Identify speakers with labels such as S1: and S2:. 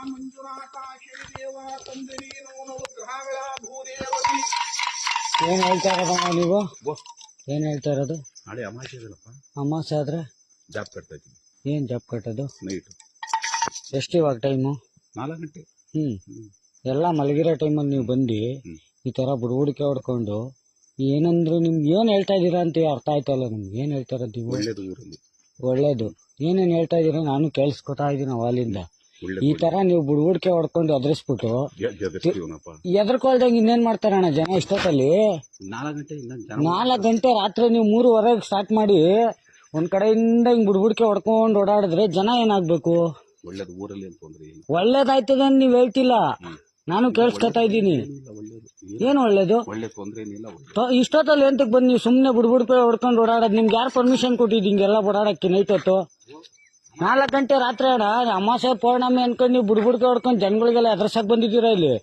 S1: ಮಂಜುನಾಥ ಶನಿದೇವ ತಂದೆ ನೀನು ನವಗ್ರಹಗಳ ಭೂದೇವತಿ.
S2: ಏನ್ ಹೇಳ್ತಾ ಇರೋದಣ್ಣ ನೀವು? ಏನ್ ಹೇಳ್ತಾ ಇರೋದು?
S1: ನಾಳೆ ಅಮಾವಾಸ್ಯೆ ಇದಲ್ಲಪ್ಪ.
S2: ಅಮಾವಾಸ್ಯೆ ಆದ್ರೆ
S1: ಜಾಬ್ ಕಟ್ತಾ ಇದ್ದೀನಿ.
S2: ಏನ್ ಜಾಬ್ ಕಟ್ಟೋದು?
S1: ನೈಟ್
S2: ಎಷ್ಟು ಇವಾಗ ಟೈಮು?
S1: 4 ಗಂಟೆ.
S2: ಎಲ್ಲ ಮಲಗಿರೋ ಟೈಮಲ್ಲಿ ನೀವು ಬಂದು ಈ ತರ ಬುಡಬುಡಿಕೆ ಹೊಡ್ಕೊಂಡು ಏನಂದ್ರು ನಿಮ್ಗೆ ಏನ್ ಹೇಳ್ತಾ ಇದೀರಾ ಅಂತ ಅರ್ಥ ಆಯ್ತಲ್ಲ ನಿಮ್ಗೆ. ಏನ್ ಹೇಳ್ತಾ ಇರೋದು ನೀವು?
S1: ಒಳ್ಳೇದು ಊರಲ್ಲಿ
S2: ಒಳ್ಳೇದು ಏನೇನ್ ಹೇಳ್ತಾ ಇದೀರಾ ನಾನು ಕೇಳಿಸ್ಕೊತಾ ಇದೀನಿ ಅವಾಲಿಂದ. ಈ ತರ ನೀವು ಬುಡಬುಡಿಕೆ ಹೊಡ್ಕೊಂಡು ಎದುರಿಸ್ಬಿಟ್ಟು ಎದ್ರಕೊಳ್ದಂಗೆ ಇನ್ನೇನ್ ಮಾಡ್ತಾರಣ್ಣ ಜನ ಇಷ್ಟೊತ್ತಲ್ಲಿ? 4 ಗಂಟೆ ರಾತ್ರಿ ನೀವು 3:15 ಸ್ಟಾರ್ಟ್ ಮಾಡಿ ಒಂದ್ ಕಡೆಯಿಂದ ಹಿಂಗ್ ಬುಡಬುಡಿಕೆ ಹೊಡ್ಕೊಂಡು ಓಡಾಡಿದ್ರೆ ಜನ ಏನಾಗ್ಬೇಕು?
S1: ಒಳ್ಳೇದು ಊರಲ್ಲಿ ಅಂತ ತೊಂದ್ರೆ ಇಲ್ಲ.
S2: ಒಳ್ಳೇದಾಯ್ತದೆ ಅಂತ ನೀವ್ ಹೇಳ್ತಿಲ್ಲ, ನಾನು ಕೇಳಿಸ್ಕೊತಾ ಇದ್ದೀನಿ. ಏನ್ ಒಳ್ಳೇದು?
S1: ಒಳ್ಳೆ ತೊಂದ್ರೆ ಏನಿಲ್ಲ.
S2: ಇಷ್ಟೊತ್ತಲ್ಲಿ ಎಂತಕ್ ಬಂದ್ ನೀವು ಸುಮ್ನೆ ಬುಡಬುಡಿಕೆ ಹೊಡ್ಕೊಂಡು ಓಡಾಡೋದು? ನಿಮ್ಗೆ ಯಾರು ಪರ್ಮಿಷನ್ ಕೊಟ್ಟಿದ್ದು ಹಿಂಗೆಲ್ಲ ಓಡಾಡಕ್ಕೆ ನೈಟ್ ಹೊತ್ತು? 4 ಗಂಟೆ ರಾತ್ರಿ ಅಣ್ಣ, ಅಮಾವಾಸ್ಯೆ ಪೌರ್ಣಮಿ ಅನ್ಕೊಂಡು ನೀವು ಬುಡಬುಡಿಕೆ ಹೊಡ್ಕೊಂಡು ಜನಗಳಿಗೆಲ್ಲ ಎದುರ್ಸಕ್ ಬಂದಿದ್ದೀರಾ ಇಲ್ಲಿ?